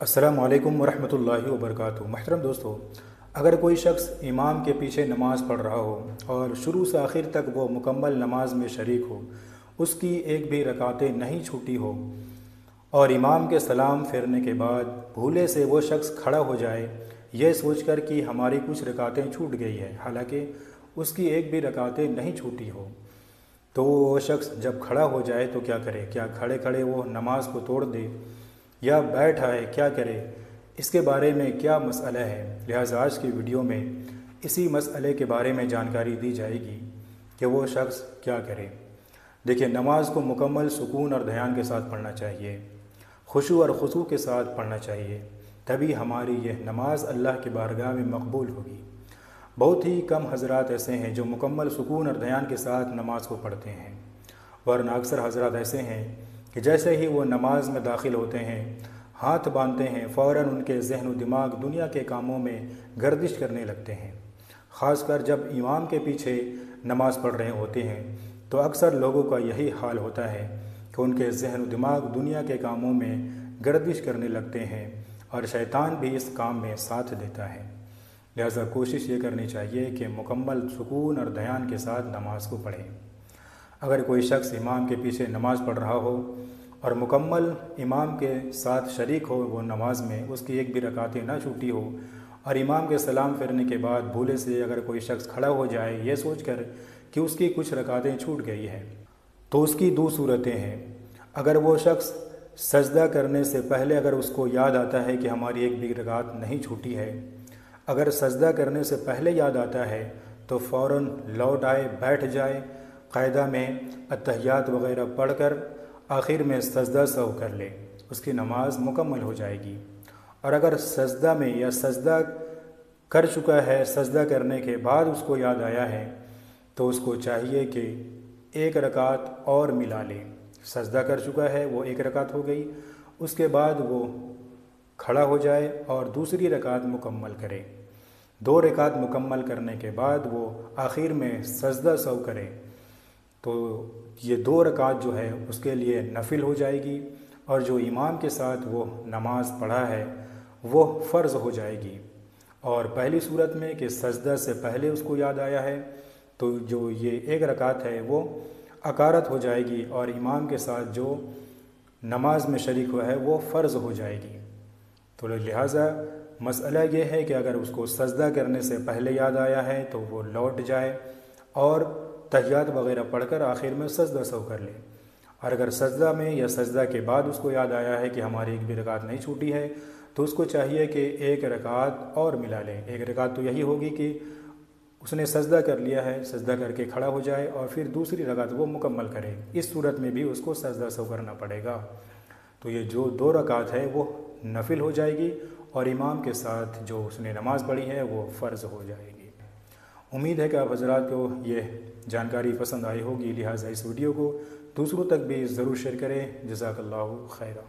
السلام علیکم ورحمۃ اللہ وبرکاتہ۔ محترم دوستو، اگر کوئی شخص امام کے پیچھے نماز پڑھ رہا ہو اور شروع سے آخر تک وہ مکمل نماز میں شریک ہو، اس کی ایک بھی رکعتیں نہیں چھوٹی ہو اور امام کے سلام پھیرنے کے بعد بھولے سے وہ شخص کھڑا ہو جائے یہ سوچ کر کہ ہماری کچھ رکعتیں چھوٹ گئی ہے، حالانکہ اس کی ایک بھی رکعتیں نہیں چھوٹی ہو، تو وہ شخص جب کھڑا ہو جائے تو کیا کرے؟ کیا کھڑے کھڑے وہ نماز کو توڑ دے یا بیٹھ آئے؟ کیا کرے؟ اس کے بارے میں کیا مسئلہ ہے؟ لہٰذا آج کی ویڈیو میں اسی مسئلے کے بارے میں جانکاری دی جائے گی کہ وہ شخص کیا کرے۔ دیکھیں، نماز کو مکمل سکون اور دھیان کے ساتھ پڑھنا چاہیے، خشوع اور خضوع کے ساتھ پڑھنا چاہیے، تبھی ہماری یہ نماز اللہ کی بارگاہ میں مقبول ہوگی۔ بہت ہی کم حضرات ایسے ہیں جو مکمل سکون اور دھیان کے ساتھ نماز کو پڑھتے ہیں، ورنہ اکثر حضرات ایسے ہیں کہ جیسے ہی وہ نماز میں داخل ہوتے ہیں، ہاتھ باندھتے ہیں، فوراً ان کے ذہن و دماغ دنیا کے کاموں میں گردش کرنے لگتے ہیں۔ خاص کر جب امام کے پیچھے نماز پڑھ رہے ہوتے ہیں تو اکثر لوگوں کا یہی حال ہوتا ہے کہ ان کے ذہن و دماغ دنیا کے کاموں میں گردش کرنے لگتے ہیں اور شیطان بھی اس کام میں ساتھ دیتا ہے۔ لہذا کوشش یہ کرنی چاہیے کہ مکمل سکون اور دھیان کے ساتھ نماز کو پڑھیں۔ اگر کوئی شخص امام کے پیچھے نماز پڑھ رہا ہو اور مکمل امام کے ساتھ شریک ہو وہ نماز میں، اس کی ایک بھی رکعتیں نہ چھوٹی ہو، اور امام کے سلام پھیرنے کے بعد بھولے سے اگر کوئی شخص کھڑا ہو جائے یہ سوچ کر کہ اس کی کچھ رکعتیں چھوٹ گئی ہیں، تو اس کی دو صورتیں ہیں۔ اگر وہ شخص سجدہ کرنے سے پہلے اگر اس کو یاد آتا ہے کہ ہماری ایک بھی رکعت نہیں چھوٹی ہے، اگر سجدہ کرنے سے پہلے یاد آتا ہے تو فوراً لوٹ آئے، بیٹھ جائے، قاعدہ میں اتحیات وغیرہ پڑھ کر آخر میں سجدہ سہو کر لے، اس کی نماز مکمل ہو جائے گی۔ اور اگر سجدہ میں یا سجدہ کر چکا ہے، سجدہ کرنے کے بعد اس کو یاد آیا ہے تو اس کو چاہیے کہ ایک رکعت اور ملا لے۔ سجدہ کر چکا ہے، وہ ایک رکعت ہو گئی، اس کے بعد وہ کھڑا ہو جائے اور دوسری رکعت مکمل کرے۔ دو رکعت مکمل کرنے کے بعد وہ آخر میں سجدہ سہو کرے تو یہ دو رکعت جو ہے اس کے لیے نفل ہو جائے گی، اور جو امام کے ساتھ وہ نماز پڑھا ہے وہ فرض ہو جائے گی۔ اور پہلی صورت میں کہ سجدہ سے پہلے اس کو یاد آیا ہے تو جو یہ ایک رکعت ہے وہ اکارت ہو جائے گی، اور امام کے ساتھ جو نماز میں شریک ہوا ہے وہ فرض ہو جائے گی۔ تو لہٰذا مسئلہ یہ ہے کہ اگر اس کو سجدہ کرنے سے پہلے یاد آیا ہے تو وہ لوٹ جائے اور تحیات وغیرہ پڑھ کر آخر میں سجدہ سہو کر لے، اور اگر سجدہ میں یا سجدہ کے بعد اس کو یاد آیا ہے کہ ہماری ایک بھی رکعت نہیں چھوٹی ہے تو اس کو چاہیے کہ ایک رکعت اور ملا لے۔ ایک رکعت تو یہی ہوگی کہ اس نے سجدہ کر لیا ہے، سجدہ کر کے کھڑا ہو جائے اور پھر دوسری رکعت وہ مکمل کرے، اس صورت میں بھی اس کو سجدہ سہو کرنا پڑے گا۔ تو یہ جو دو رکعت ہے وہ نفل ہو جائے گی اور امام کے ساتھ جو اس نے نماز پڑھی ہے وہ فرض ہو جائے گی۔ امید ہے کہ آپ حضرات کو یہ جانکاری پسند آئی ہوگی، لہٰذا اس ویڈیو کو دوسروں تک بھی ضرور شیئر کریں۔ جزاک اللہ خیرہ۔